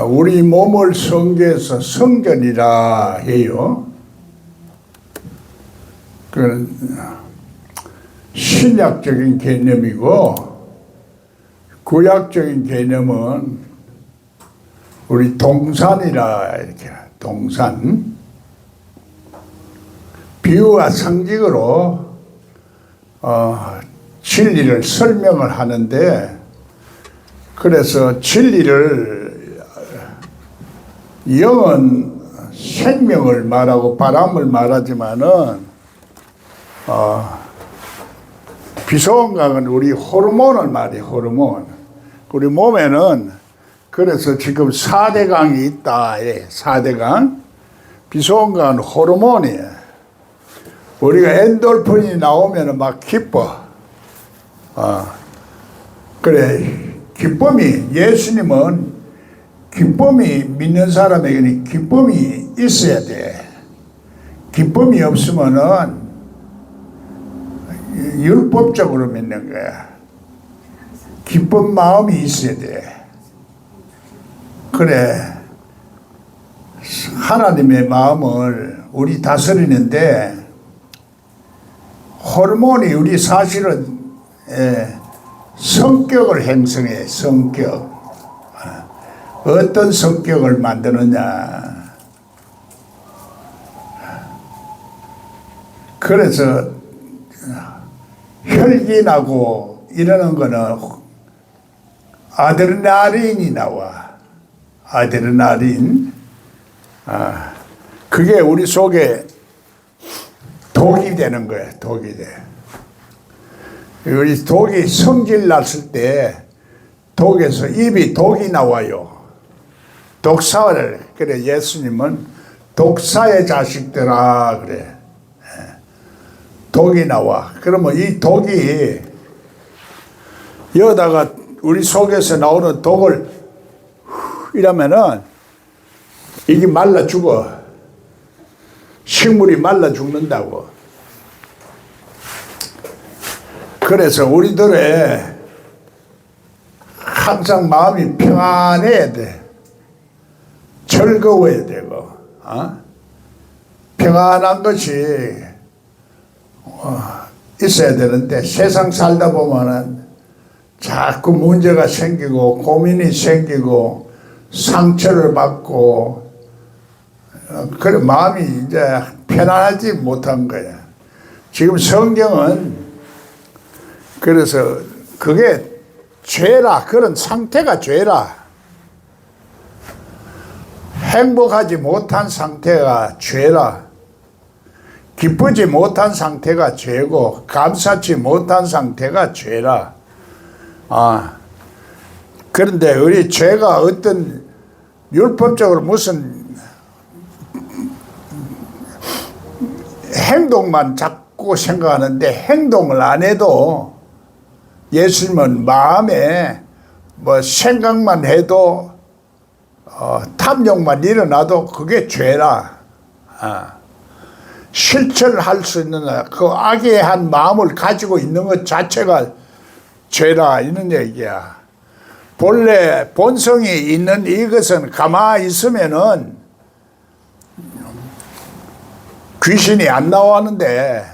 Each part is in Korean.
우리 몸을 성경에서 성전이라 해요. 그 신약적인 개념이고 구약적인 개념은 우리 동산이라 이렇게 동산 비유와 상징으로 진리를 설명을 하는데 그래서 진리를 영은 생명을 말하고 바람을 말하지만은 비소원강은 우리 호르몬을 말해 호르몬. 우리 몸에는 그래서 지금 4대강이 있다. 4대강. 비소원강은 호르몬이에요. 우리가 엔돌핀이 나오면 막 기뻐. 그래 기쁨이 예수님은 기쁨이 믿는 사람에게는 기쁨이 있어야 돼. 기쁨이 없으면은 율법적으로 믿는 거야. 기쁜 마음이 있어야 돼. 그래 하나님의 마음을 우리 다스리는데 호르몬이 우리 사실은 성격을 형성해. 성격. 어떤 성격을 만드느냐. 그래서 혈기나고 이러는 거는 아드레날린이 나와. 아드레날린. 그게 우리 속에 독이 되는 거야. 독이 돼. 우리 독이 성질 났을 때 독에서 입이 독이 나와요. 독사를. 그래 예수님은 독사의 자식들아 그래. 독이 나와. 그러면 이 독이 여기다가 우리 속에서 나오는 독을 이러면은 이게 말라 죽어. 식물이 말라 죽는다고. 그래서 우리들의 항상 마음이 평안해야 돼. 즐거워야 되고, 평안한 것이 있어야 되는데 세상 살다 보면은 자꾸 문제가 생기고 고민이 생기고 상처를 받고 그래 마음이 이제 편안하지 못한 거야. 지금 성경은 그래서 그게 죄라. 그런 상태가 죄라. 행복하지 못한 상태가 죄라. 기쁘지 못한 상태가 죄고 감사치 못한 상태가 죄라. 그런데 우리 죄가 어떤 율법적으로 무슨 행동만 자꾸 생각하는데 행동을 안 해도 예수님은 마음에 뭐 생각만 해도 탐욕만 일어나도 그게 죄라. 실천할 수 있는 그 악의한 마음을 가지고 있는 것 자체가 죄라 이런 얘기야. 본래 본성이 있는 이것은 가만히 있으면은 귀신이 안 나오는데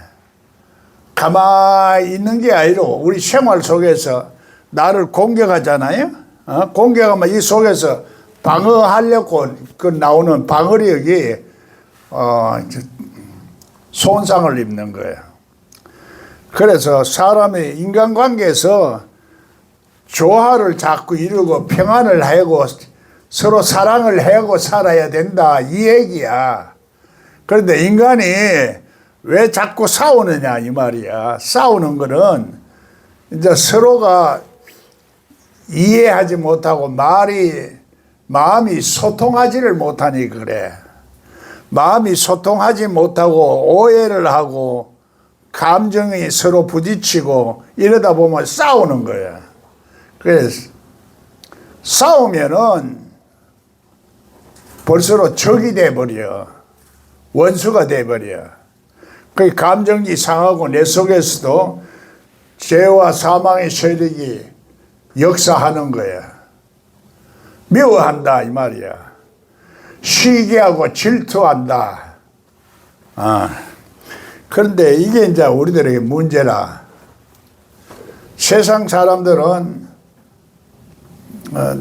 가만히 있는 게 아니라 우리 생활 속에서 나를 공격하잖아요. 공격하면 이 속에서 방어하려고 그 나오는 방어력이 손상을 입는 거예요. 그래서 사람이 인간관계에서 조화를 자꾸 이루고 평안을 하고 서로 사랑을 하고 살아야 된다 이 얘기야. 그런데 인간이 왜 자꾸 싸우느냐 이 말이야. 싸우는 거는 이제 서로가 이해하지 못하고 마음이 소통하지를 못하니 그래. 마음이 소통하지 못하고 오해를 하고 감정이 서로 부딪히고 이러다 보면 싸우는 거야. 그래서 싸우면은 벌써 적이 돼버려. 원수가 돼버려. 그 감정이 상하고 내 속에서도 죄와 사망의 세력이 역사하는 거야. 미워한다 이 말이야. 시기하고 질투한다. 그런데 이게 이제 우리들에게 문제라. 세상 사람들은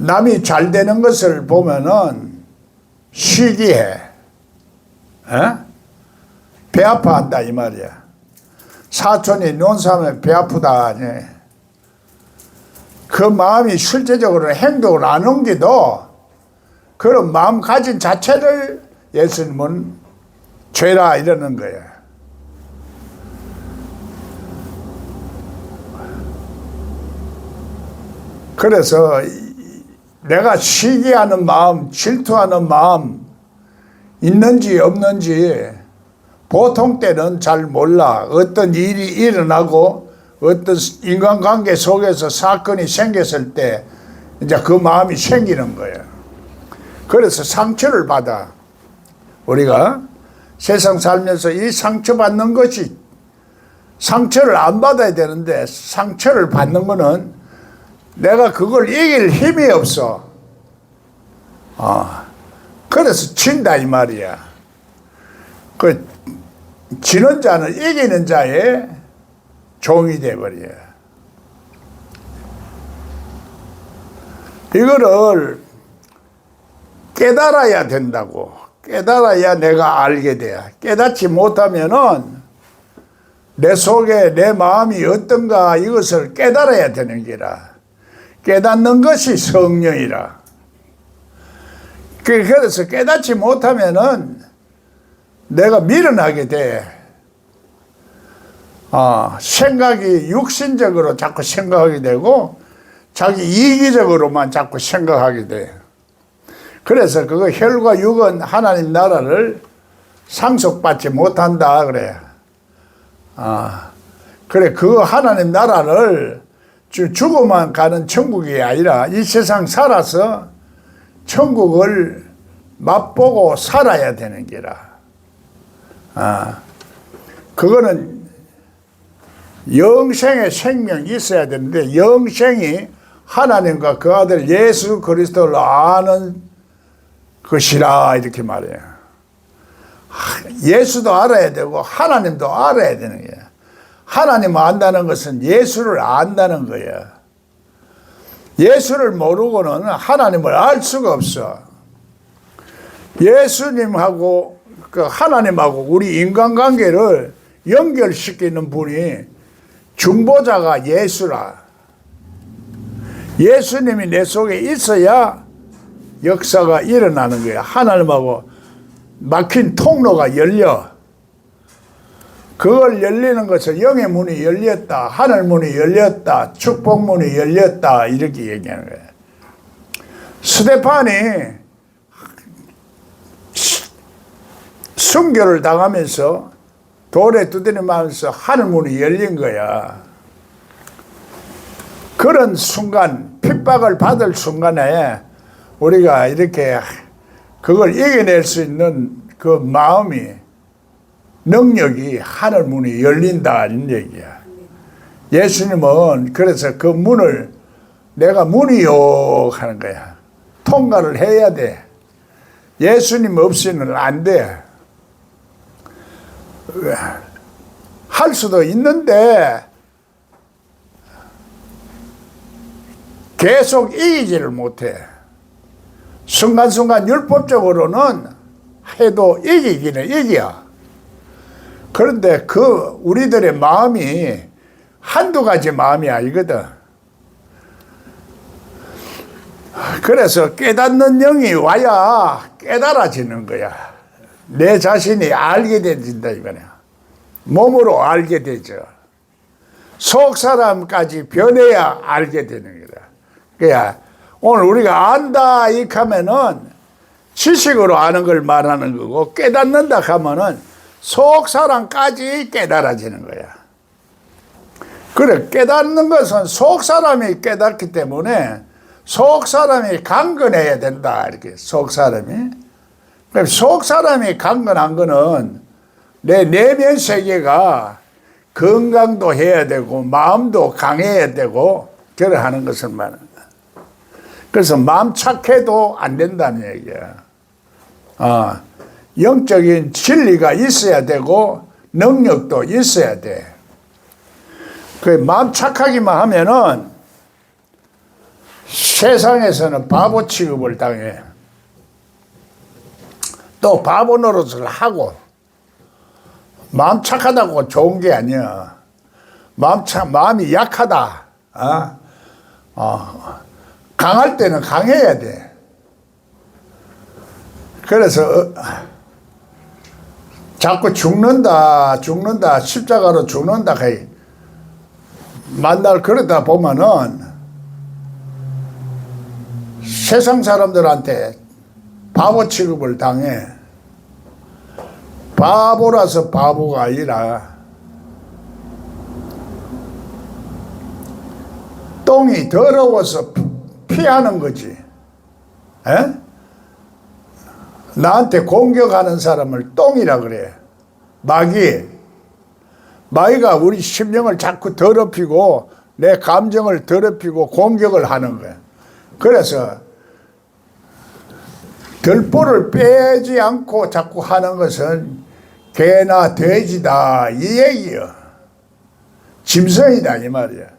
남이 잘 되는 것을 보면은 시기해. 배 아파한다 이 말이야. 사촌이 논사하면 배 아프다. 그 마음이 실제적으로 행동을 안 옮기도 그런 마음 가진 자체를 예수님은 죄라 이러는 거예요. 그래서 내가 시기하는 마음, 질투하는 마음 있는지 없는지 보통 때는 잘 몰라. 어떤 일이 일어나고 어떤 인간관계 속에서 사건이 생겼을 때 이제 그 마음이 생기는 거예요. 그래서 상처를 받아. 우리가 세상 살면서 이 상처받는 것이, 상처를 안 받아야 되는데 상처를 받는 거는 내가 그걸 이길 힘이 없어. 그래서 진다 이 말이야. 그 지는 자는 이기는 자의 종이 돼버려. 이거를 깨달아야 된다고. 깨달아야 내가 알게 돼. 깨닫지 못하면은 내 속에 내 마음이 어떤가 이것을 깨달아야 되는 게라. 깨닫는 것이 성령이라. 그래서 깨닫지 못하면은 내가 미련하게 돼. 생각이 육신적으로 자꾸 생각하게 되고 자기 이기적으로만 자꾸 생각하게 돼. 그래서 그거 혈과 육은 하나님 나라를 상속받지 못한다 그래. 그래 그 하나님 나라를 죽어만 가는 천국이 아니라 이 세상 살아서 천국을 맛보고 살아야 되는 게라. 그거는 영생의 생명이 있어야 되는데 영생이 하나님과 그 아들 예수 그리스도를 아는 것이라 이렇게 말해요. 예수도 알아야 되고 하나님도 알아야 되는 거예요. 하나님을 안다는 것은 예수를 안다는 거예요. 예수를 모르고는 하나님을 알 수가 없어. 예수님하고 그 하나님하고 우리 인간관계를 연결시키는 분이 중보자가 예수라. 예수님이 내 속에 있어야 역사가 일어나는 거야. 하나님하고 막힌 통로가 열려. 그걸 열리는 것은 영의 문이 열렸다. 하늘 문이 열렸다. 축복 문이 열렸다. 이렇게 얘기하는 거야. 스데판이 순교를 당하면서 돌에 두드림하면서 하늘 문이 열린 거야. 그런 순간, 핍박을 받을 순간에 우리가 이렇게 그걸 이겨낼 수 있는 그 마음이, 능력이 하늘 문이 열린다 이런 얘기야. 예수님은 그래서 그 문을 내가 문이요 하는 거야. 통과를 해야 돼. 예수님 없이는 안 돼. 할 수도 있는데 계속 이기지를 못해. 순간순간 율법적으로는 해도 이기기는 이겨. 그런데 그 우리들의 마음이 한두 가지 마음이 아니거든. 그래서 깨닫는 영이 와야 깨달아지는 거야. 내 자신이 알게 된다 이거냐. 몸으로 알게 되죠. 속 사람까지 변해야 알게 되는 거다. 그야 오늘 우리가 안다 이렇게 하면은 지식으로 아는 걸 말하는 거고, 깨닫는다 하면은 속 사람까지 깨달아지는 거야. 그래, 깨닫는 것은 속 사람이 깨닫기 때문에 속 사람이 강건해야 된다. 이렇게 속 사람이. 속 사람이 강건한 거는 내 내면 세계가 건강도 해야 되고 마음도 강해야 되고 그래 하는 것을 말합니다. 그래서 마음 착해도 안 된다는 얘기야. 영적인 진리가 있어야 되고 능력도 있어야 돼. 그 마음 착하기만 하면은 세상에서는 바보 취급을 당해. 또 바보 노릇을 하고. 마음 착하다고 좋은 게 아니야. 마음이 약하다. 강할 때는 강해야 돼. 그래서 자꾸 죽는다 십자가로 죽는다 만날 그러다 보면은 세상 사람들한테 바보 취급을 당해. 바보라서 바보가 아니라 똥이 더러워서 피하는 거지. 에? 나한테 공격하는 사람을 똥이라 그래. 마귀가 우리 심령을 자꾸 더럽히고 내 감정을 더럽히고 공격을 하는 거야. 그래서 들보를 빼지 않고 자꾸 하는 것은 개나 돼지다 이 얘기야. 짐승이다 이 말이야.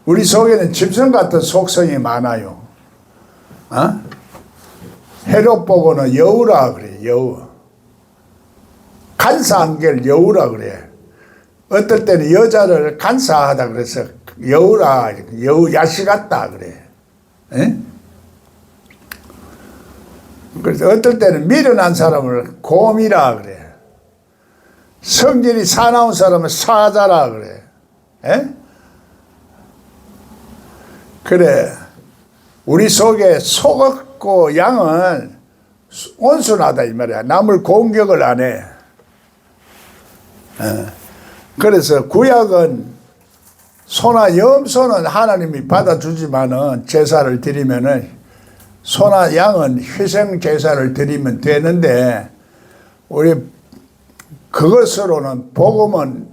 우리 속에는 짐승 같은 속성이 많아요. 해롭 보고는 여우라 그래. 여우. 간사한결 여우라 그래. 어떨 때는 여자를 간사하다 그래서 여우라, 여우 야시 같다 그래. 에? 그래서 어떨 때는 미련한 사람을 곰이라 그래. 성질이 사나운 사람을 사자라 그래. 에? 그래. 우리 속에 속 없고 양은 온순하다 이 말이야. 남을 공격을 안 해. 그래서 구약은 소나 염소는 하나님이 받아주지만은 제사를 드리면은 소나 양은 희생 제사를 드리면 되는데 우리 그것으로는 복음은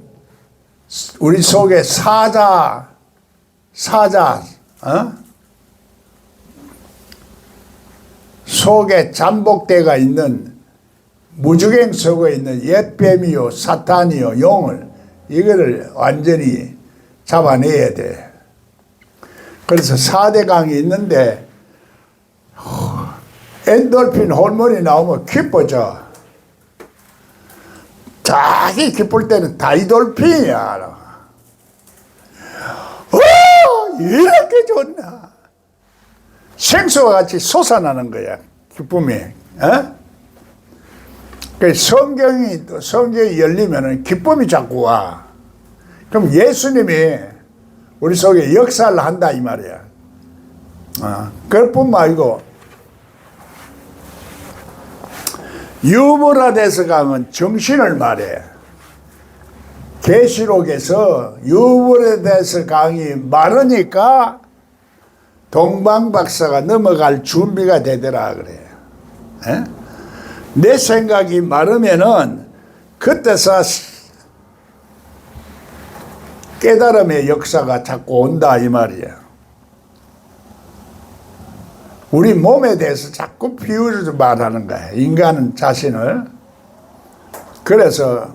우리 속에 사자 속에 잠복대가 있는 무주갱 속에 있는 옛뱀이요 사탄이요 용을 이거를 완전히 잡아내야 돼. 그래서 4대강이 있는데 엔돌핀 호르몬이 나오면 기뻐져. 자기 기쁠 때는 다이돌핀이야. 이렇게 좋나. 생수와 같이 솟아나는 거야. 기쁨이. 성경이 열리면은 기쁨이 자꾸 와. 그럼 예수님이 우리 속에 역사를 한다 이 말이야. 그뿐만 아니고 유브라데스 강은 정신을 말해. 계시록에서 유브라데스 강이 마르니까 동방박사가 넘어갈 준비가 되더라 그래. 내 생각이 마르면은 그때서 깨달음의 역사가 자꾸 온다 이 말이야. 우리 몸에 대해서 자꾸 비유를 말하는 거야. 인간은 자신을. 그래서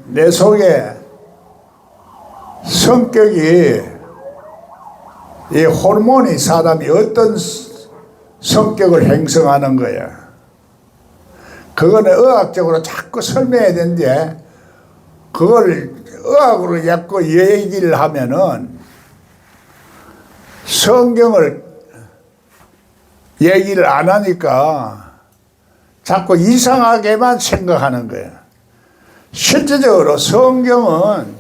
내 속에 성격이 이 호르몬이 사람이 어떤 성격을 형성하는 거야. 그거는 의학적으로 자꾸 설명해야 되는데 그걸 의학으로 자꾸 얘기를 하면은 성경을 얘기를 안 하니까 자꾸 이상하게만 생각하는 거야. 실제적으로 성경은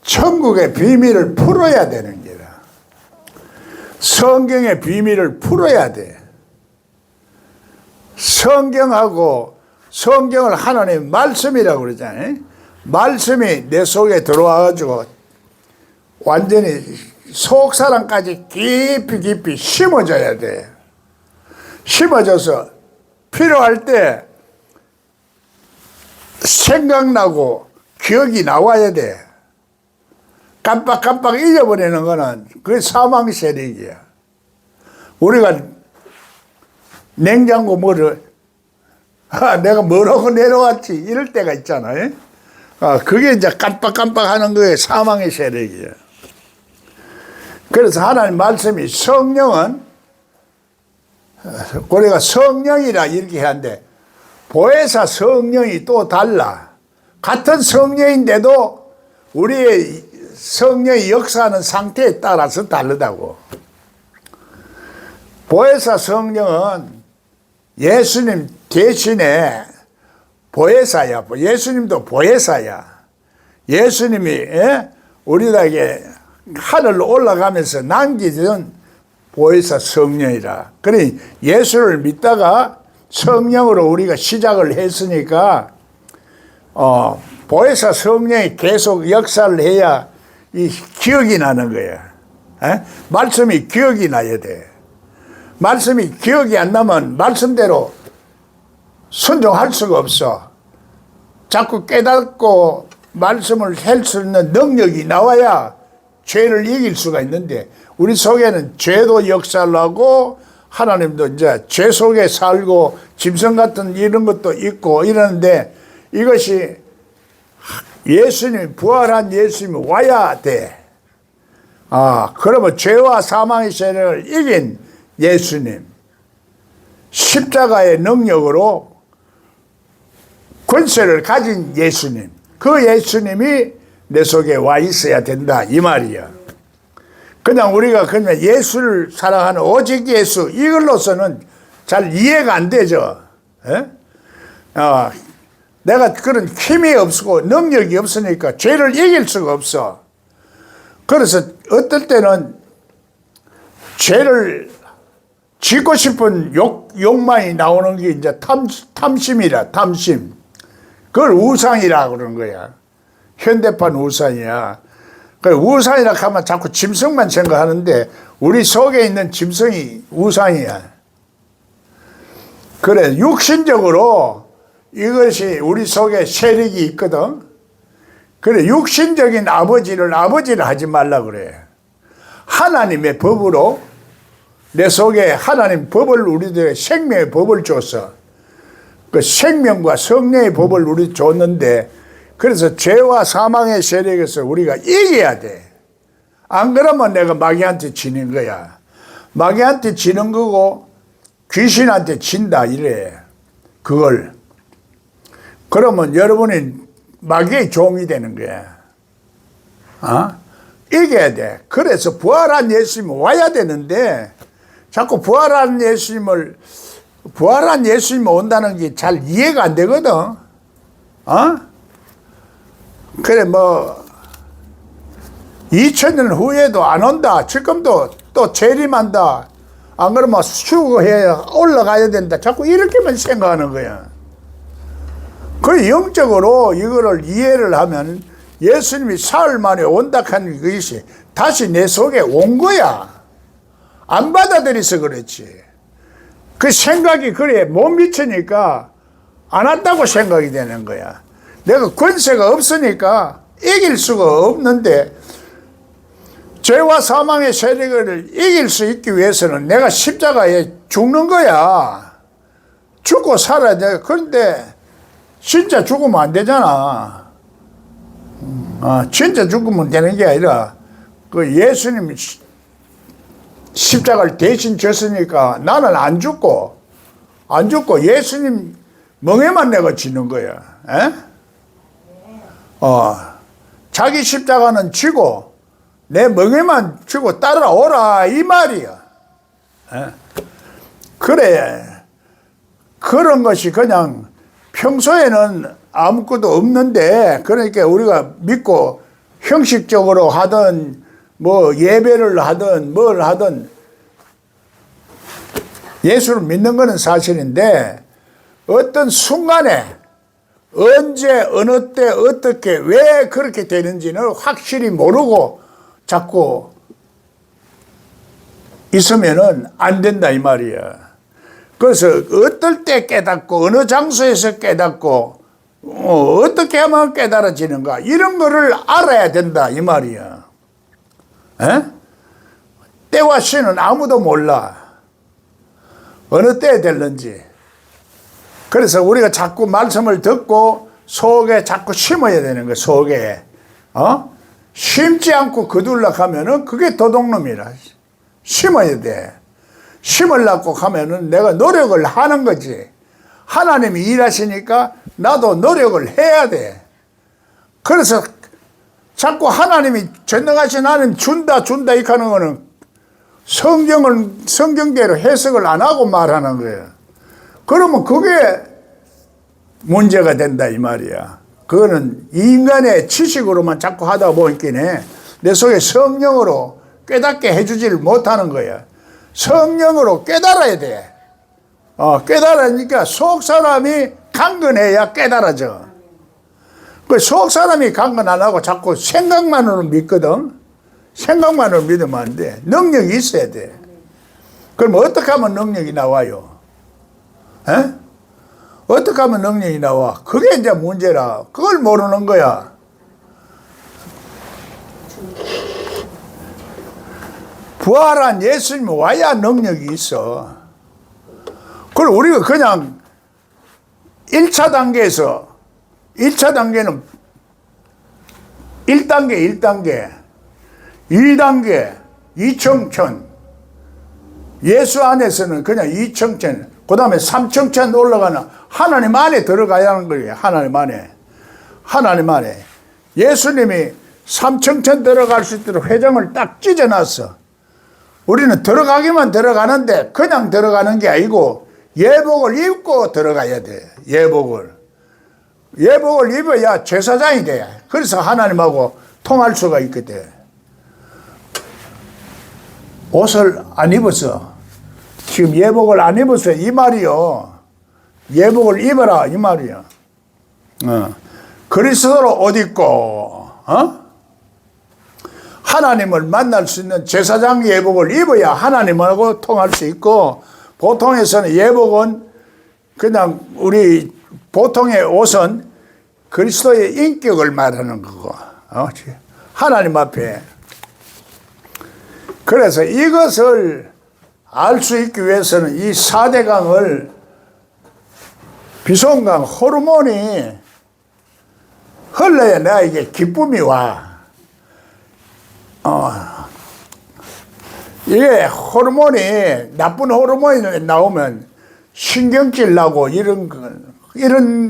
천국의 비밀을 풀어야 되는 게라. 성경의 비밀을 풀어야 돼. 성경을 하나님 말씀이라고 그러잖아요. 말씀이 내 속에 들어와가지고 완전히 속사람까지 깊이 심어져야 돼. 심어져서 필요할 때 생각나고 기억이 나와야 돼. 깜빡깜빡 잊어버리는 거는 그게 사망 세력이야. 우리가 냉장고 내가 뭐라고 내려왔지 이럴 때가 있잖아요. 그게 이제 깜빡깜빡 하는 거에 사망의 세력이에요. 그래서 하나님 말씀이 성령은 우리가 성령이라 이렇게 하는데 보혜사 성령이 또 달라. 같은 성령인데도 우리의 성령이 역사하는 상태에 따라서 다르다고. 보혜사 성령은 예수님 대신에 보혜사야. 예수님도 보혜사야. 예수님이 우리에게 하늘로 올라가면서 남기던 보혜사 성령이라. 그러니 예수를 믿다가 성령으로 우리가 시작을 했으니까 보혜사 성령이 계속 역사를 해야 이 기억이 나는 거야. 말씀이 기억이 나야 돼. 말씀이 기억이 안 나면 말씀대로 순종할 수가 없어. 자꾸 깨닫고 말씀을 할 수 있는 능력이 나와야 죄를 이길 수가 있는데 우리 속에는 죄도 역사를 하고 하나님도 이제 죄 속에 살고 짐승 같은 이런 것도 있고 이러는데 이것이 예수님, 부활한 예수님이 와야 돼. 그러면 죄와 사망의 세력을 이긴 예수님, 십자가의 능력으로 권세를 가진 예수님, 그 예수님이 내 속에 와 있어야 된다 이 말이야. 그냥 우리가 그냥 예수를 사랑하는 오직 예수 이걸로서는 잘 이해가 안 되죠. 내가 그런 힘이 없고 능력이 없으니까 죄를 이길 수가 없어. 그래서 어떨 때는 죄를 짓고 싶은 욕망이 나오는 게 이제 탐심이라, 탐심. 그걸 우상이라고 그러는 거야. 현대판 우상이야. 그 우상이라 하면 자꾸 짐승만 생각하는데 우리 속에 있는 짐승이 우상이야. 그래, 육신적으로 이것이 우리 속에 세력이 있거든. 그래, 육신적인 아버지를 하지 말라 그래. 하나님의 법으로 내 속에 하나님 법을 우리들의 생명의 법을 줬어. 그 생명과 성령의 법을 우리 줬는데 그래서 죄와 사망의 세력에서 우리가 이겨야 돼. 안 그러면 내가 마귀한테 지는 거야. 마귀한테 지는 거고 귀신한테 진다 이래. 그걸. 그러면 여러분이 마귀의 종이 되는 거야. 이겨야 돼. 그래서 부활한 예수님이 와야 되는데 자꾸 부활한 예수님이 온다는 게 잘 이해가 안 되거든. 그래, 2000년 후에도 안 온다. 지금도 또 재림한다. 안 그러면 수고해 올라가야 된다. 자꾸 이렇게만 생각하는 거야. 그 영적으로 이거를 이해를 하면 예수님이 사흘 만에 온다 하는 것이 다시 내 속에 온 거야. 안 받아들여서 그렇지. 그 생각이 그래 못 미치니까 안 왔다고 생각이 되는 거야. 내가 권세가 없으니까 이길 수가 없는데 죄와 사망의 세력을 이길 수 있기 위해서는 내가 십자가에 죽는 거야. 죽고 살아야 돼. 그런데 진짜 죽으면 안 되잖아. 진짜 죽으면 되는 게 아니라 그 예수님이 십자가를 대신 졌으니까 나는 안 죽고 예수님 멍에만 내가 지는 거야. 자기 십자가는 지고 내 멍에만 지고 따라오라 이 말이야. 그래. 그런 것이 그냥 평소에는 아무것도 없는데 그러니까 우리가 믿고 형식적으로 하든 예배를 하든 뭘 하든 예수를 믿는 것은 사실인데 어떤 순간에 언제 어느 때 어떻게 왜 그렇게 되는지는 확실히 모르고 자꾸 있으면은 안 된다 이 말이야. 그래서 어떨 때 깨닫고 어느 장소에서 깨닫고 어떻게 하면 깨달아지는가 이런 거를 알아야 된다 이 말이야. 때와 시는 아무도 몰라. 어느 때에 될는지. 그래서 우리가 자꾸 말씀을 듣고 속에 자꾸 심어야 되는 거야, 속에. 심지 않고 거둘러 가면은 그게 도둑놈이라. 심어야 돼. 심으려고 하면은 내가 노력을 하는 거지. 하나님이 일하시니까 나도 노력을 해야 돼. 그래서 자꾸 하나님이 전능하신 하나님 준다 이렇게 하는 거는 성경대로 해석을 안 하고 말하는 거예요. 그러면 그게 문제가 된다 이 말이야. 그거는 인간의 지식으로만 자꾸 하다 보니까 내 속에 성령으로 깨닫게 해주지를 못하는 거야. 성령으로 깨달아야 돼. 깨달으니까 속 사람이 강건해야 깨달아져. 그 속 사람이 강건 안 하고 자꾸 생각만으로 믿거든. 생각만으로 믿으면 안 돼. 능력이 있어야 돼. 그럼 어떻게 하면 능력이 나와요? 에? 어떻게 하면 능력이 나와? 그게 이제 문제라. 그걸 모르는 거야. 부활한 예수님이 와야 능력이 있어. 그걸 우리가 그냥 1차 단계에서 1차 단계는 1단계, 1단계, 2단계, 2청천. 예수 안에서는 그냥 2청천, 그 다음에 3청천 올라가는 하나님 안에 들어가야 하는 거예요. 하나님 안에. 하나님 안에. 예수님이 3청천 들어갈 수 있도록 회장을 딱 찢어놨어. 우리는 들어가기만 들어가는데 그냥 들어가는 게 아니고 예복을 입고 들어가야 돼. 예복을 입어야 제사장이 돼. 그래서 하나님하고 통할 수가 있거든. 옷을 안 입었어. 지금 예복을 안 입었어. 이 말이요. 예복을 입어라. 이 말이야. 그리스도로 옷 입고, 하나님을 만날 수 있는 제사장 예복을 입어야 하나님하고 통할 수 있고, 보통에서는 예복은 그냥 우리 보통의 옷은 그리스도의 인격을 말하는 거고, 하나님 앞에. 그래서 이것을 알 수 있기 위해서는 이 4대강을 비손강 호르몬이 흘러야 나에게 기쁨이 와. 이게 호르몬이, 나쁜 호르몬이 나오면 신경질 나고 이런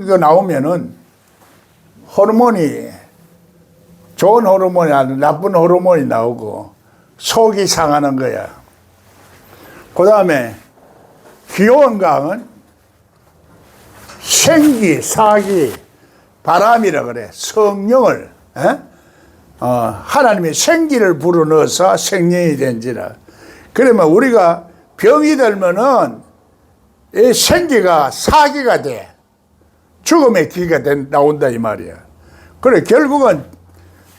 거 나오면은 호르몬이, 좋은 호르몬이 아니라 나쁜 호르몬이 나오고 속이 상하는 거야. 그 다음에 귀여운 강은 생기, 사기, 바람이라 그래. 성령을, 하나님이 생기를 불어넣어서 생명이 된지라. 그러면 우리가 병이 들면은 이 생기가 사기가 돼. 죽음의 기가 나온다 이 말이야. 그래, 결국은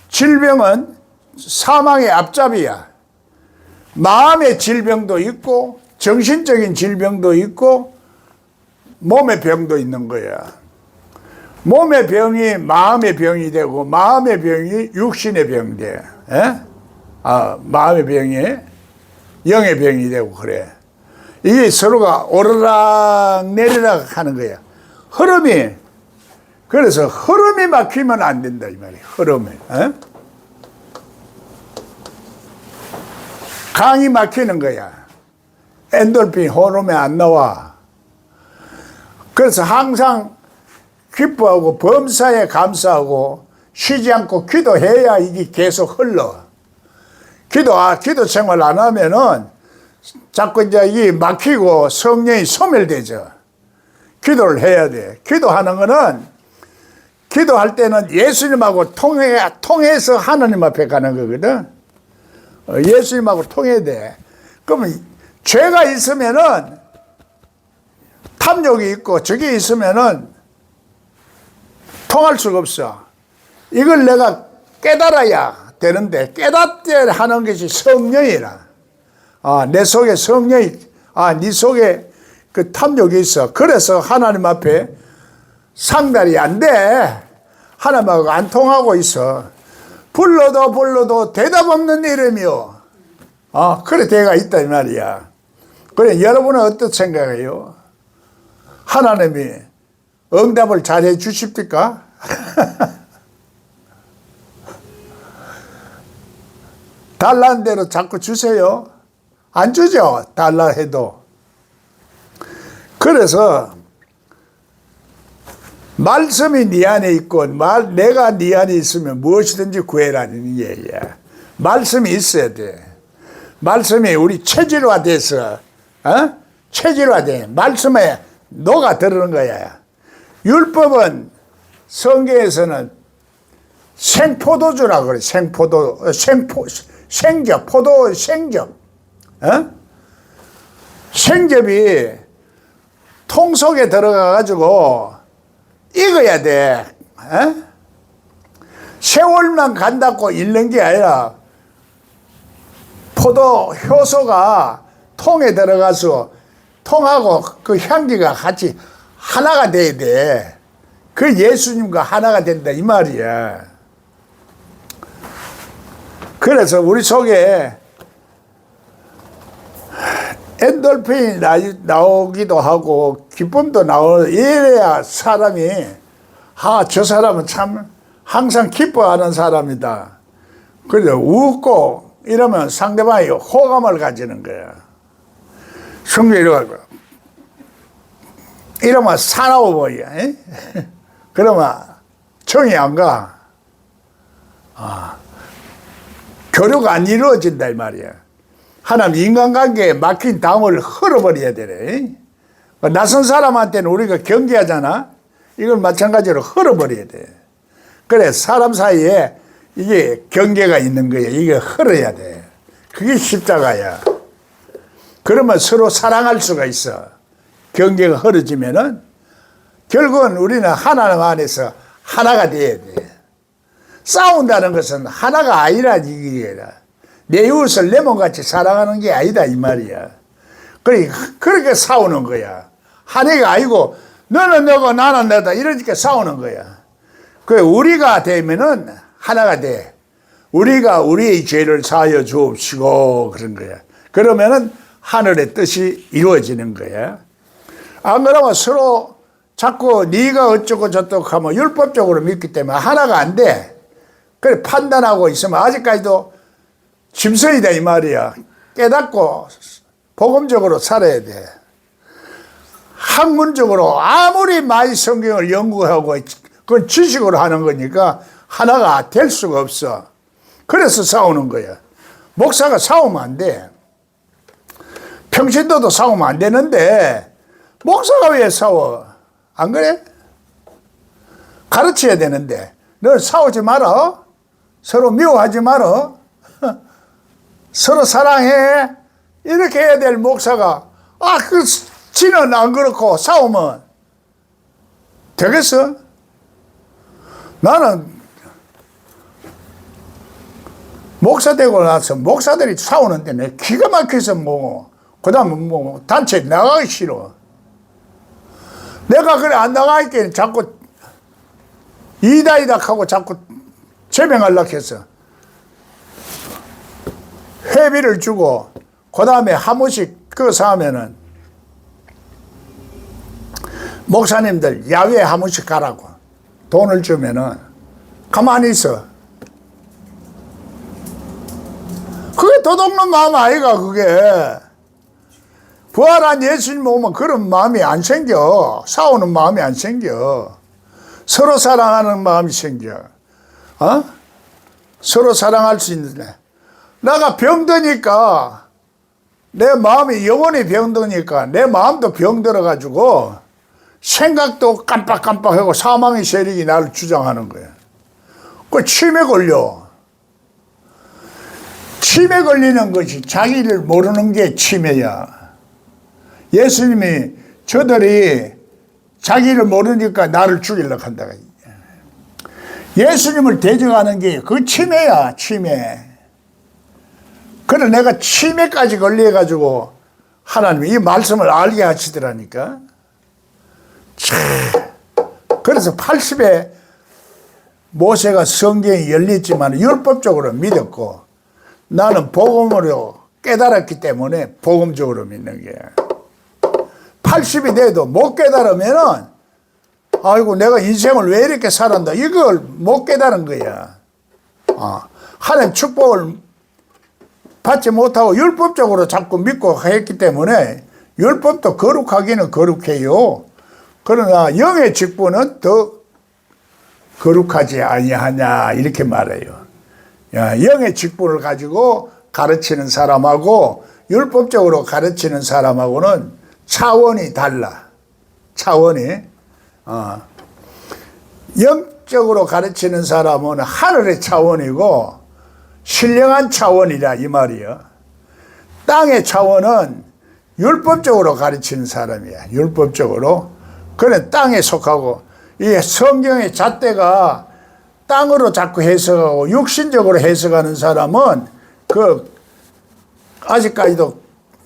질병은 사망의 앞잡이야. 마음의 질병도 있고 정신적인 질병도 있고 몸의 병도 있는 거야. 몸의 병이 마음의 병이 되고 마음의 병이 육신의 병이 돼. 마음의 병이 영의 병이 되고 그래. 이게 서로가 오르락 내리락 하는 거야. 흐름이. 그래서 흐름이 막히면 안 된다 이 말이야. 흐름이. 강이 막히는 거야. 엔돌핀 호르몬이 안 나와. 그래서 항상 기뻐하고 범사에 감사하고 쉬지 않고 기도해야 이게 계속 흘러. 기도 생활 안 하면은 자꾸 이제 이 막히고 성령이 소멸되죠. 기도를 해야 돼. 기도하는 거는, 기도할 때는 예수님하고 통해서 하나님 앞에 가는 거거든. 예수님하고 통해야 돼. 그러면 죄가 있으면은, 탐욕이 있고 저게 있으면은 통할 수가 없어. 이걸 내가 깨달아야 되는데, 깨닫게 하는 것이 성령이라. 내 속에 성령이, 네 속에 그 탐욕이 있어. 그래서 하나님 앞에 상달이 안 돼. 하나님하고 안 통하고 있어. 불러도 대답 없는 이름이요. 그래, 대가 있다 이 말이야. 그래, 여러분은 어떤 생각이에요? 하나님이 응답을 잘해 주십니까? 달라는 대로 자꾸 주세요? 안 주죠? 달라 해도. 그래서 말씀이 네 안에 있고 내가 네 안에 있으면 무엇이든지 구해라는 얘기야. 말씀이 있어야 돼. 말씀이 우리 체질화돼서 체질화돼. 말씀에 녹아 들어는 거야. 율법은 성경에서는 생포도주라고 그래. 생접, 포도 생접. 생접이 통 속에 들어가가지고 익어야 돼. 세월만 간다고 익는 게 아니라 포도 효소가 통에 들어가서 통하고 그 향기가 같이 하나가 돼야 돼. 그 예수님과 하나가 된다 이 말이야. 그래서 우리 속에 엔돌핀이 나오기도 하고 기쁨도 나오고 이래야 사람이 저 사람은 참 항상 기뻐하는 사람이다. 그래서 웃고 이러면 상대방이 호감을 가지는 거야. 성경에 이러면 사나워 보여. 그러면 정이 안 가. 교류가 안 이루어진다 이 말이야. 하나님 인간관계에 막힌 담을 흘어버려야 되네. 낯선 사람한테는 우리가 경계하잖아. 이걸 마찬가지로 흘어버려야 돼. 그래 사람 사이에 이게 경계가 있는 거야. 이게 흘어야 돼. 그게 십자가야. 그러면 서로 사랑할 수가 있어. 경계가 흐려지면은 결국은 우리는 하나님 안에서 하나가 돼야 돼. 싸운다는 것은 하나가 아니라 이게라. 내 이웃을 내 몸같이 사랑하는 게 아니다 이 말이야. 그렇게 싸우는 거야. 하나가 아니고 너는 너고 나는 너다 이러니까 싸우는 거야. 그 우리가 되면은 하나가 돼. 우리가 우리의 죄를 사하여 주옵시고 그런 거야. 그러면은 하늘의 뜻이 이루어지는 거야. 안 그러면 서로 자꾸 네가 어쩌고 저쩌고 하면 율법적으로 믿기 때문에 하나가 안 돼. 그래 판단하고 있으면 아직까지도 짐승이다 이 말이야. 깨닫고 복음적으로 살아야 돼. 학문적으로 아무리 많이 성경을 연구하고 그건 지식으로 하는 거니까 하나가 될 수가 없어. 그래서 싸우는 거야. 목사가 싸우면 안 돼. 평신도도 싸우면 안 되는데 목사가 왜 싸워? 안 그래? 가르쳐야 되는데 너 싸우지 마라. 서로 미워하지 마라. 서로 사랑해. 이렇게 해야 될 목사가 지는 안 그렇고 싸우면 되겠어? 나는 목사 되고 나서 목사들이 싸우는데 내 기가 막혀서 그 다음 단체 나가기 싫어. 내가 그래 안 나가니까 자꾸 이다이다 하고 자꾸 제명하려고 했어. 회비를 주고 그 다음에 한 번씩 그거 사면은 목사님들 야외에 한 번씩 가라고 돈을 주면은 가만히 있어. 그게 도둑놈 마음 아이가 그게. 부활한 예수님 오면 그런 마음이 안 생겨. 싸우는 마음이 안 생겨. 서로 사랑하는 마음이 생겨. 서로 사랑할 수 있는데 내가 병드니까 내 마음이 영혼이 병드니까 내 마음도 병들어가지고 생각도 깜빡깜빡하고 사망의 세력이 나를 주장하는 거야. 그 치매 걸려. 치매 걸리는 것이 자기를 모르는 게 치매야. 예수님이 저들이 자기를 모르니까 나를 죽이려고 한다. 예수님을 대적하는 게 그 치매야, 치매. 그래 내가 치매까지 걸려가지고 하나님이 이 말씀을 알게 하시더라니까. 그래서 80에 모세가 성경이 열렸지만 율법적으로 믿었고 나는 복음으로 깨달았기 때문에 복음적으로 믿는 거야. 80이 돼도 못 깨달으면은 아이고 내가 인생을 왜 이렇게 살았나 이걸 못 깨달은 거야. 하나님 축복을 받지 못하고 율법적으로 자꾸 믿고 했기 때문에 율법도 거룩하기는 거룩해요. 그러나 영의 직분은 더 거룩하지 아니하냐 이렇게 말해요. 영의 직분을 가지고 가르치는 사람하고 율법적으로 가르치는 사람하고는 차원이 달라. 차원이 영적으로 가르치는 사람은 하늘의 차원이고 신령한 차원이라 이 말이야. 땅의 차원은 율법적으로 가르치는 사람이야. 율법적으로. 그래 땅에 속하고 이 성경의 잣대가 땅으로 자꾸 해석하고 육신적으로 해석하는 사람은 그 아직까지도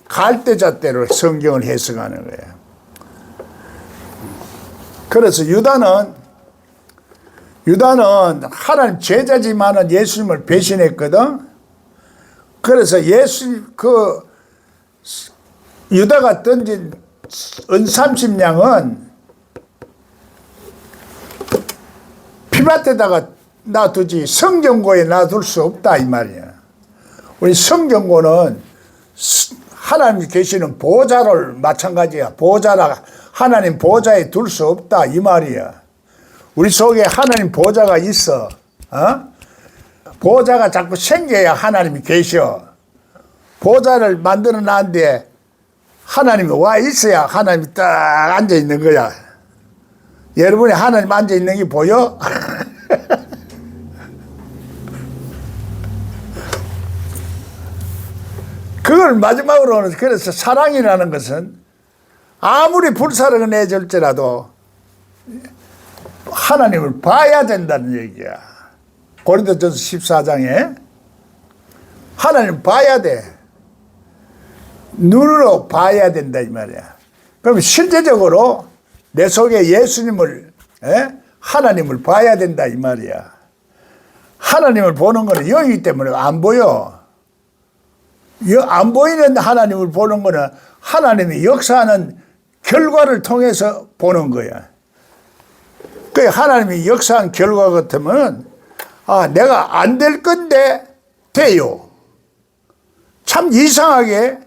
갈대 잣대로 성경을 해석하는 거예요. 그래서 유다는 하나님 제자지만은 예수님을 배신했거든. 그래서 유다가 던진 은 30냥은 피밭에다가 놔두지 성경고에 놔둘 수 없다 이 말이야. 우리 성경고는 하나님 계시는 보좌를 마찬가지야. 보좌라 하나님 보좌에 둘 수 없다 이 말이야. 우리 속에 하나님 보좌가 있어. 보좌가 자꾸 생겨야 하나님이 계셔. 보좌를 만들어 놨는데 하나님이 와 있어야 하나님이 딱 앉아 있는 거야. 여러분이 하나님 앉아 있는 게 보여? 그걸 마지막으로는 그래서 사랑이라는 것은 아무리 불사를 내줄지라도 하나님을 봐야 된다는 얘기야. 고린도전서 14장에 하나님을 봐야 돼. 눈으로 봐야 된다 이 말이야. 그럼 실제적으로 내 속에 예수님을 하나님을 봐야 된다 이 말이야. 하나님을 보는 거는 영이기 때문에 안 보여. 안 보이는 하나님을 보는 거는 하나님이 역사하는 결과를 통해서 보는 거야. 그 하나님이 역사한 결과 같으면 내가 안 될 건데 돼요. 참 이상하게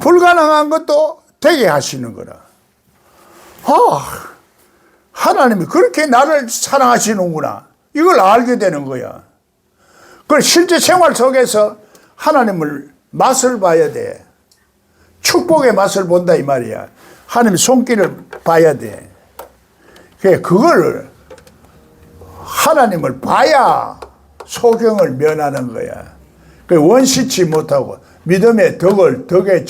불가능한 것도 되게 하시는 거라. 하나님이 그렇게 나를 사랑하시는구나. 이걸 알게 되는 거야. 그 실제 생활 속에서 하나님을 맛을 봐야 돼. 축복의 맛을 본다 이 말이야. 하나님의 손길을 봐야 돼. 그걸 하나님을 봐야 소경을 면하는 거야. 원시치 못하고 믿음의 덕의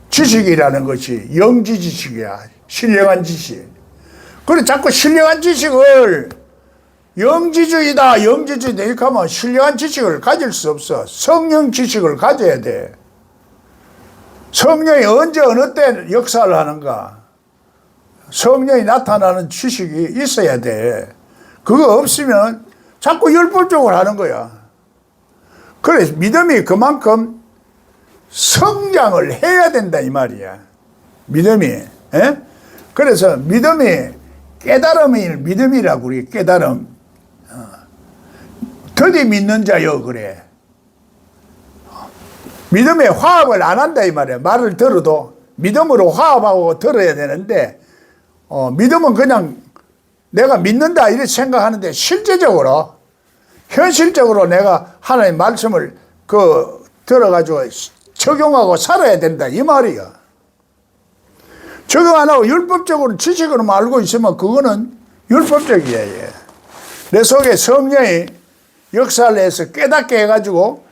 지식이라는 것이 영지 지식이야. 신령한 지식. 그래 자꾸 신령한 지식을 영지주의다 이렇게 하면 신령한 지식을 가질 수 없어. 성령 지식을 가져야 돼. 성령이 언제 어느 때 역사를 하는가. 성령이 나타나는 지식이 있어야 돼. 그거 없으면 자꾸 율법적으로 하는 거야. 그래서 믿음이 그만큼 성장을 해야 된다 이 말이야. 믿음이. 그래서 믿음이 깨달음이 믿음이라고 그래. 깨달음. 더디 믿는 자여 그래. 믿음에 화합을 안 한다 이 말이야. 말을 들어도 믿음으로 화합하고 들어야 되는데 믿음은 그냥 내가 믿는다 이렇게 생각하는데 실제적으로 현실적으로 내가 하나님 말씀을 들어가지고 적용하고 살아야 된다 이 말이야. 적용 안 하고 율법적으로 지식으로만 알고 있으면 그거는 율법적이야. 내 속에 성령이 역사를 해서 깨닫게 해가지고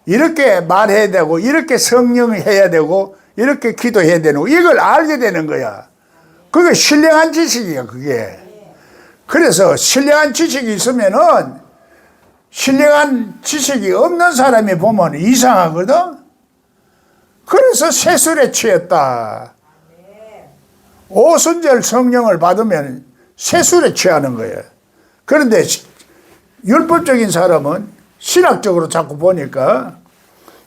이렇게 말해야 되고 이렇게 성령을 해야 되고 이렇게 기도해야 되는 거 이걸 알게 되는 거야. 그게 신령한 지식이야 그게. 그래서 신령한 지식이 있으면은 신령한 지식이 없는 사람이 보면 이상하거든. 그래서 세술에 취했다. 오순절 성령을 받으면 세술에 취하는 거예요. 그런데 율법적인 사람은 신학적으로 자꾸 보니까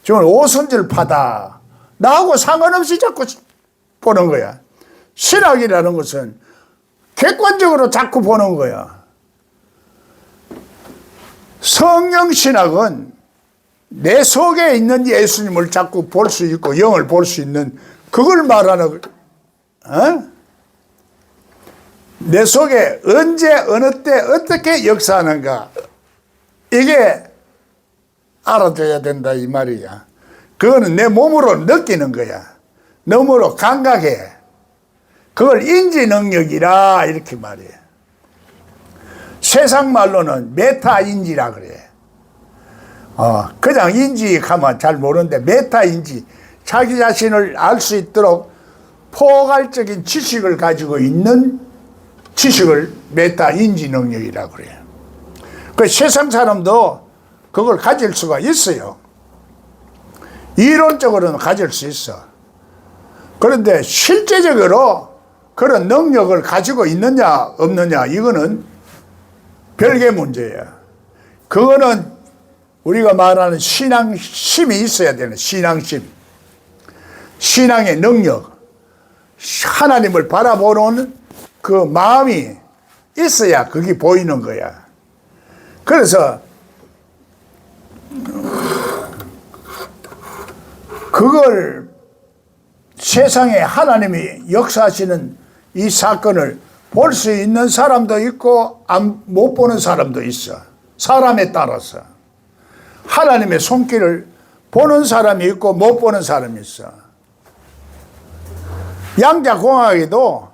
지금 오선질파다. 나하고 상관없이 자꾸 보는 거야. 신학이라는 것은 객관적으로 자꾸 보는 거야. 성령신학은 내 속에 있는 예수님을 자꾸 볼 수 있고 영을 볼 수 있는 그걸 말하는 내 속에 언제 어느 때 어떻게 역사하는가 이게 알아줘야 된다 이 말이야. 그거는 내 몸으로 느끼는 거야. 너무로 감각해. 그걸 인지 능력이라 이렇게 말해. 세상 말로는 메타인지라 그래. 그냥 인지하면 잘 모르는데 메타인지, 자기 자신을 알 수 있도록 포괄적인 지식을 가지고 있는 지식을 메타인지 능력이라고 그래요. 그 세상 사람도 그걸 가질 수가 있어요. 이론적으로는 가질 수 있어. 그런데 실제적으로 그런 능력을 가지고 있느냐 없느냐 이거는 별개 문제야. 그거는 우리가 말하는 신앙심이 있어야 되는 신앙심. 신앙의 능력. 하나님을 바라보는 그 마음이 있어야 그게 보이는 거야. 그래서 그걸 세상에 하나님이 역사하시는 이 사건을 볼 수 있는 사람도 있고 못 보는 사람도 있어. 사람에 따라서. 하나님의 손길을 보는 사람이 있고 못 보는 사람이 있어. 양자공학에도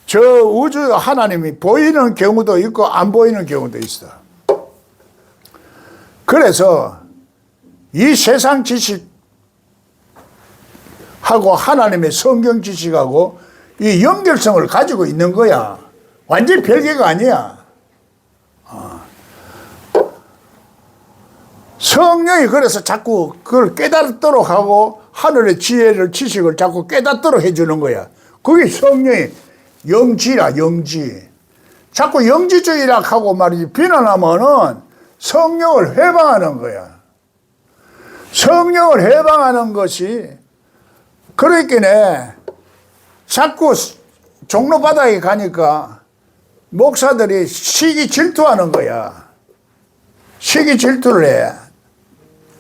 저 우주 하나님이 보이는 경우도 있고 안 보이는 경우도 있어. 그래서 이 세상 지식하고 하나님의 성경 지식하고 이 연결성을 가지고 있는 거야. 완전히 별개가 아니야. 성령이 그래서 자꾸 그걸 깨닫도록 하고 하늘의 지혜를 지식을 자꾸 깨닫도록 해주는 거야. 그게 성령의 영지라 영지. 자꾸 영지주의라 하고 말이지 비난하면은 성령을 회방하는 거야. 성령을 회방하는 것이 그러니까 자꾸 종로바닥에 가니까 목사들이 시기 질투하는 거야. 시기 질투를 해.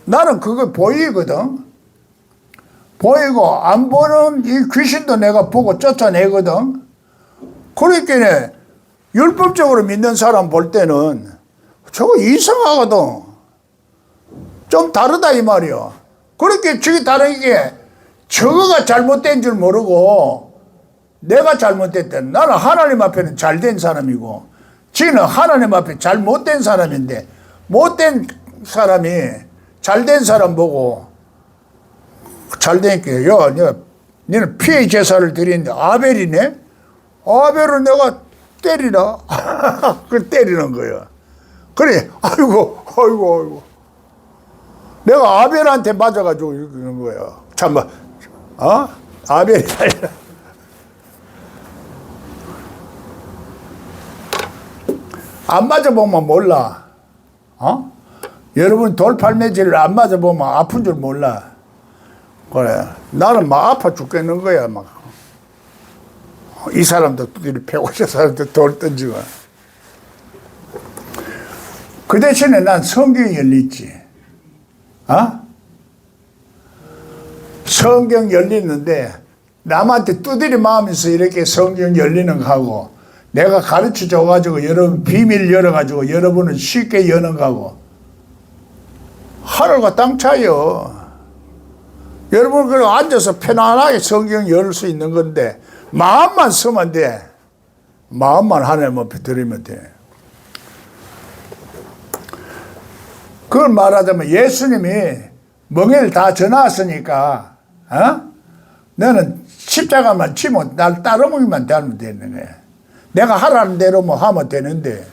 나는 그거 보이거든. 보이고 안 보는 이 귀신도 내가 보고 쫓아내거든. 그러니까 율법적으로 믿는 사람 볼 때는 저거 이상하거든. 좀 다르다 이 말이야. 그렇게 저게 다른 게 저거가 잘못된 줄 모르고 내가 잘못됐다. 나는 하나님 앞에는 잘된 사람이고 지는 하나님 앞에 잘못된 사람인데 못된 사람이 잘된 사람 보고 잘되니까 야 너는 피해 제사를 드리는데 아벨이네? 아벨을 내가 때리나? 그걸 때리는 거야. 그래 아이고 내가 아벨한테 맞아가지고 이러는 거야. 참마 아벨이 아니라 안 맞아보면 몰라. 여러분 돌팔매질을 안 맞아보면 아픈 줄 몰라. 그래. 나는 막 아파 죽겠는 거야. 막. 이 사람도 두드리 패고 저 사람도 돌 던지고. 그 대신에 난 성경이 열리지. 성경 열리는데 남한테 두드리 마으면서 이렇게 성경 열리는 거 하고 내가 가르쳐 줘가지고 여러분 비밀 열어가지고 여러분은 쉽게 여는 거하고 하늘과 땅 차이요. 여러분 그냥 앉아서 편안하게 성경 열 수 있는 건데 마음만 쓰면 돼. 마음만 하나님 앞에 드리면 돼. 그걸 말하자면 예수님이 멍에를 다 져놨으니까 너는 십자가만 치면 날 따라먹기만 하면 되는 거야. 내가 하라는 대로 뭐 하면 되는데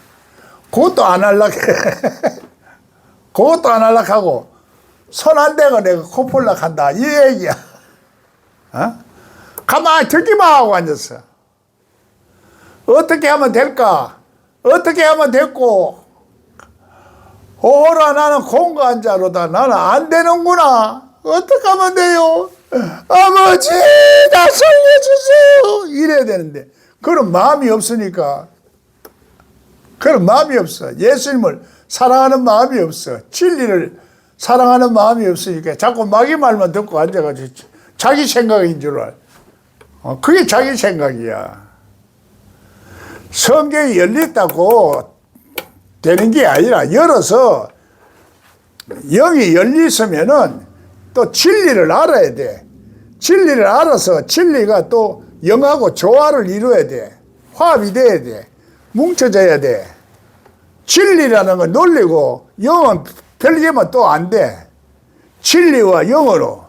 그것도 안 하려고 그것도 안 하려고 하고 손 안 대고 내가 코폴락 한다 이 얘기야. 가만히 듣기만 하고 앉았어. 어떻게 하면 될까? 어떻게 하면 됐고 오라 나는 공고한 자로다. 나는 안 되는구나. 어떻게 하면 돼요? 아버지 나 살려주세요. 이래야 되는데 그런 마음이 없으니까, 그런 마음이 없어. 예수님을 사랑하는 마음이 없어. 진리를 사랑하는 마음이 없으니까 자꾸 마귀 말만 듣고 앉아가지고 자기 생각인 줄 알아. 그게 자기 생각이야. 성경이 열렸다고 되는 게 아니라, 열어서 영이 열리서면은 또 진리를 알아야 돼. 진리를 알아서 진리가 또 영하고 조화를 이루어야 돼. 화합이 돼야 돼. 뭉쳐져야 돼. 진리라는 건 논리고 영은 별개면 또 안 돼. 진리와 영으로,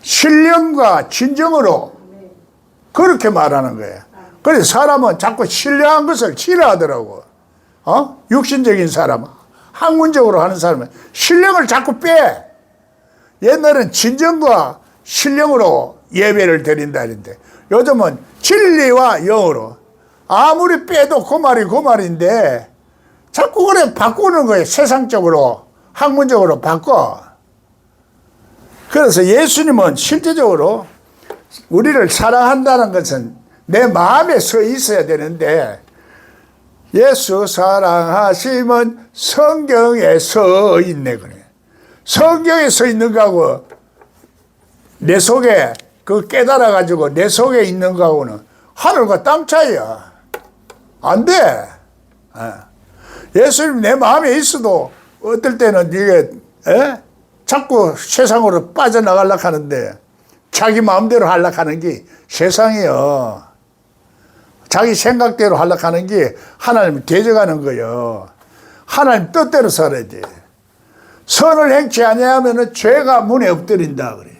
신령과 진정으로 그렇게 말하는 거야. 그래서 사람은 자꾸 신령한 것을 싫어하더라고. 육신적인 사람, 학문적으로 하는 사람은 신령을 자꾸 빼. 옛날엔 진정과 신령으로 예배를 드린다는데 요즘은 진리와 영으로. 아무리 빼도 그 말이 그 말인데 자꾸 그래 바꾸는 거예요. 세상적으로, 학문적으로 바꿔. 그래서 예수님은 실제적으로 우리를 사랑한다는 것은 내 마음에 서 있어야 되는데, 예수 사랑하심은 성경에 서 있네 그래. 성경에 서 있는 거하고 내 속에 그 깨달아 가지고 내 속에 있는 거하고는 하늘과 땅 차이야. 안 돼. 예수님 내 마음에 있어도 어떨 때는 이게 자꾸 세상으로 빠져나가려고 하는데, 자기 마음대로 하려고 하는 게 세상이요. 자기 생각대로 하려고 하는 게 하나님을 대적하는 거예요. 하나님 뜻대로 살아야 돼. 선을 행치 아니하면 죄가 문에 엎드린다 그래.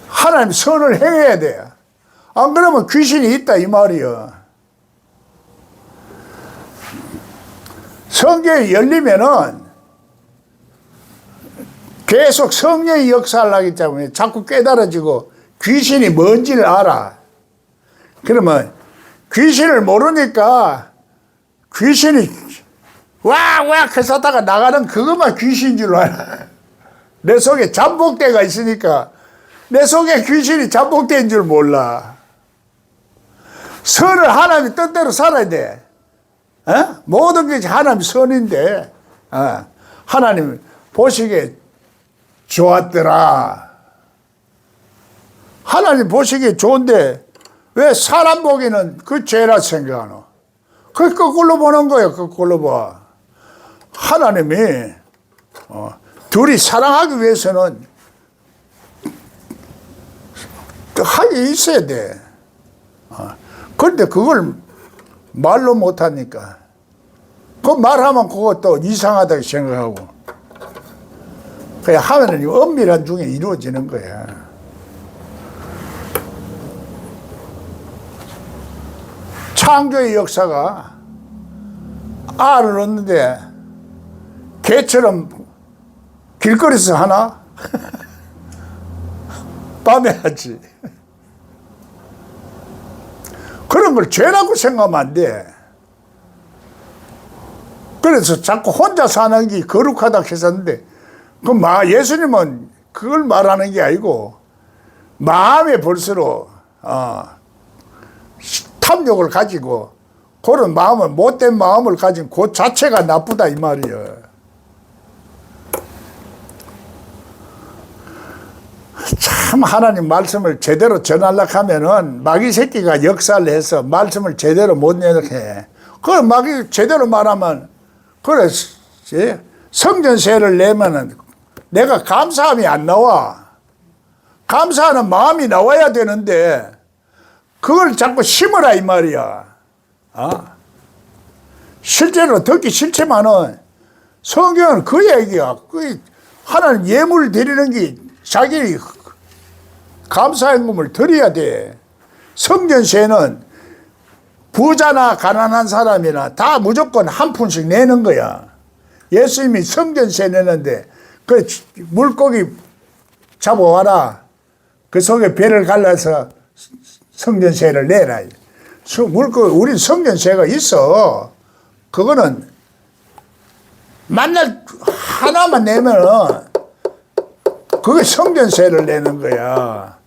하나님 선을 행해야 돼. 안 그러면 귀신이 있다 이 말이요. 성경이 열리면은 계속 성령이 역사를 하기 때문에 자꾸 깨달아지고 귀신이 뭔지를 알아. 그러면 귀신을 모르니까 귀신이 와 그러다가 나가는 그것만 귀신인 줄 알아. 내 속에 잠복대가 있으니까 내 속에 귀신이 잠복대인 줄 몰라. 선을 하나님의 뜻대로 살아야 돼. 모든 것이 하나님 선인데 하나님 보시기에 좋았더라. 하나님 보시기에 좋은데 왜 사람 보기에는 그 죄라 생각하노? 그 거꾸로 보는 거예요. 거꾸로 봐. 하나님이 둘이 사랑하기 위해서는 하게 있어야 돼. 그런데 그걸 말로 못하니까 그 말하면 그것도 이상하다고 생각하고 그냥 하면은 엄밀한 중에 이루어지는 거야. 창조의 역사가 알을 얻는데 개처럼 길거리에서 하나? 밤에 하지. 그런 걸 죄라고 생각하면 안 돼. 그래서 자꾸 혼자 사는 게 거룩하다고 했었는데, 예수님은 그걸 말하는 게 아니고, 마음에 벌써, 탐욕을 가지고, 그런 마음을, 못된 마음을 가진 그 자체가 나쁘다, 이 말이에요. 참 하나님 말씀을 제대로 전하려고 하면은 마귀 새끼가 역사를 해서 말씀을 제대로 못 내게. 그걸 마귀 제대로 말하면, 그래, 성전세를 내면은 내가 감사함이 안 나와. 감사하는 마음이 나와야 되는데, 그걸 자꾸 심으라, 이 말이야. 실제로 듣기 싫지만은 성경은 그 얘기야. 그 하나님 예물 드리는 게 자기 감사행금을 드려야 돼. 성전세는 부자나 가난한 사람이나 다 무조건 한 푼씩 내는 거야. 예수님이 성전세 내는데 그 물고기 잡아와라. 그 속에 배를 갈라서 성전세를 내라. 우리 성전세가 있어. 그거는 만날 하나만 내면은 그게 성전세를 내는 거야.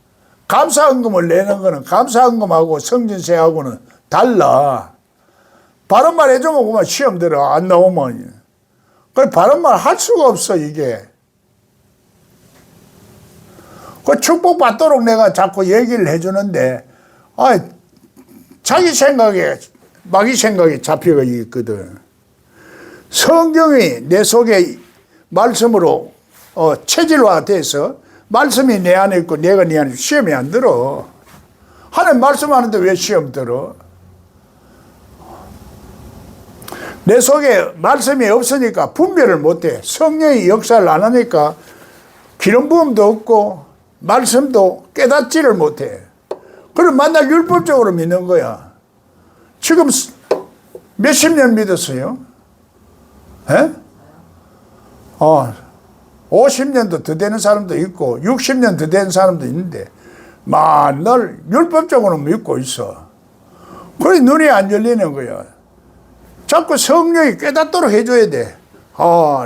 감사헌금을 내는 거는 감사헌금하고 성전세하고는 달라. 바른말 해주면 그만 시험 들어. 안 나오면. 그 바른말 할 수가 없어, 이게. 그 축복받도록 내가 자꾸 얘기를 해주는데, 자기 생각에, 마귀 생각에 잡혀가 있거든. 성경이 내 속에 말씀으로 체질화돼서 말씀이 내 안에 있고 내가 네 안에 시험이 안 들어. 하나님 말씀하는데 왜 시험 들어? 내 속에 말씀이 없으니까 분별을 못해. 성령이 역사를 안 하니까 기름 부음도 없고 말씀도 깨닫지를 못해. 그럼 맨날 율법적으로 믿는 거야. 지금 몇십 년 믿었어요? 에? 50년도 더 되는 사람도 있고 60년 더 되는 사람도 있는데 맨날 율법적으로 믿고 있어. 그래 눈이 안 열리는 거야. 자꾸 성령이 깨닫도록 해줘야 돼.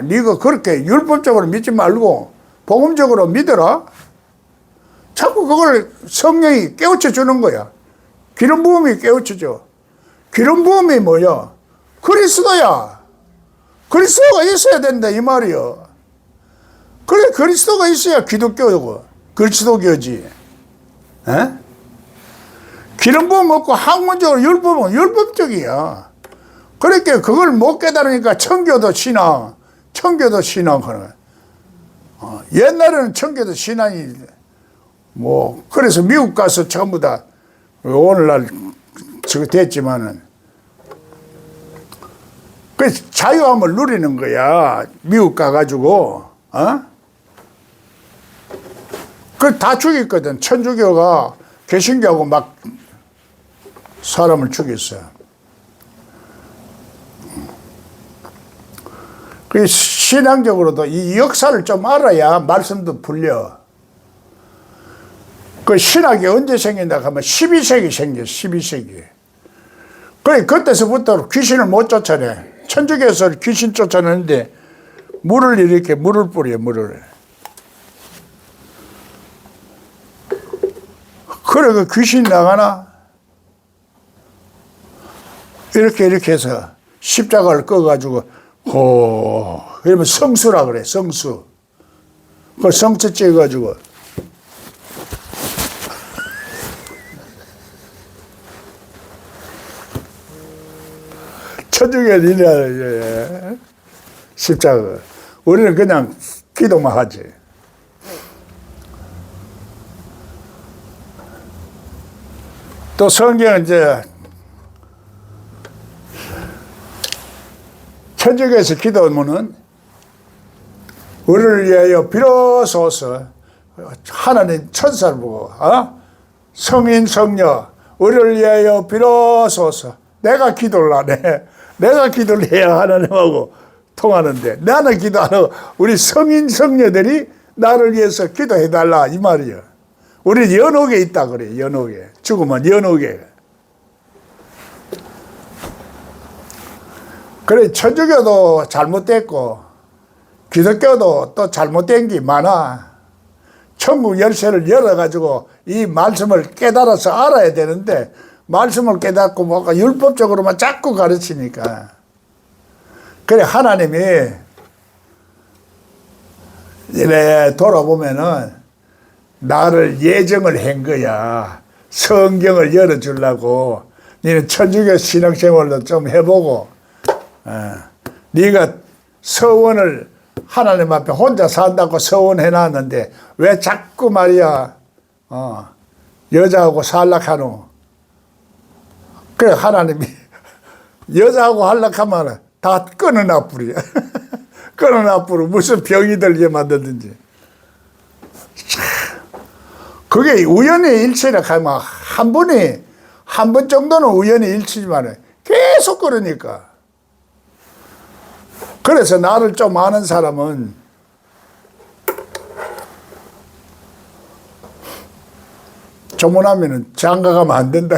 네가 그렇게 율법적으로 믿지 말고 복음적으로 믿어라. 자꾸 그걸 성령이 깨우쳐 주는 거야. 기름 부음이 깨우쳐 줘. 기름 부음이 뭐야? 그리스도야. 그리스도가 있어야 된다 이 말이야. 그래 그리스도가 있어야 기독교고 그리스도교지. 에? 기름 부음 없고 학문적으로 율법은 율법적이야. 그러니까 그걸 못 깨달으니까 청교도 신앙 하는. 옛날에는 청교도 신앙이 그래서 미국 가서 전부 다 오늘날 저거 됐지만은 그 자유함을 누리는 거야. 미국 가가지고 그 다 죽였거든. 천주교가 개신교하고 막 사람을 죽였어. 그 신앙적으로도 이 역사를 좀 알아야 말씀도 풀려. 그 신학이 언제 생긴다 하면 12세기 생겼어. 12세기. 그래 그때서부터 귀신을 못 쫓아내. 천주교에서 귀신 쫓아내는데 물을 뿌려. 그래 그 귀신 나가나? 이렇게 해서 십자가를 꺼가지고 이러면 성수라 그래. 성수. 그걸 성체 찍어가지고 천주교 니네 십자가. 우리는 그냥 기도만 하지. 또 성경은 이제 천주교에서 기도하면은 우리를 위하여 빌어소서. 하나님 천사를 보고 성인 성녀 우리를 위하여 빌어소서. 내가 기도를 안 해. 내가 기도를 해야 하나님하고 통하는데 나는 기도 안 하고 우리 성인 성녀들이 나를 위해서 기도해달라 이 말이야. 우리 연옥에 있다 그래. 연옥에. 죽으면 연옥에. 그래 천주교도 잘못됐고 기독교도 또 잘못된 게 많아. 천국 열쇠를 열어가지고 이 말씀을 깨달아서 알아야 되는데 말씀을 깨닫고 뭔가 율법적으로만 자꾸 가르치니까. 그래 하나님이 이래 돌아보면은 나를 예정을 한 거야. 성경을 열어주려고. 너는 천주교 신앙생활도 좀 해보고 네가 서원을 하나님 앞에 혼자 산다고 서원해놨는데 왜 자꾸 말이야 여자하고 살락하노. 그래 하나님이 여자하고 할락하면 다 끊어놔 뿌려. 끊어놔 뿌려. 무슨 병이 들게 만들든지. 그게 우연의 일치라 하면 한 번 정도는 우연의 일치지만 계속 그러니까. 그래서 나를 좀 아는 사람은 조문하면은 장가 가면 안 된다.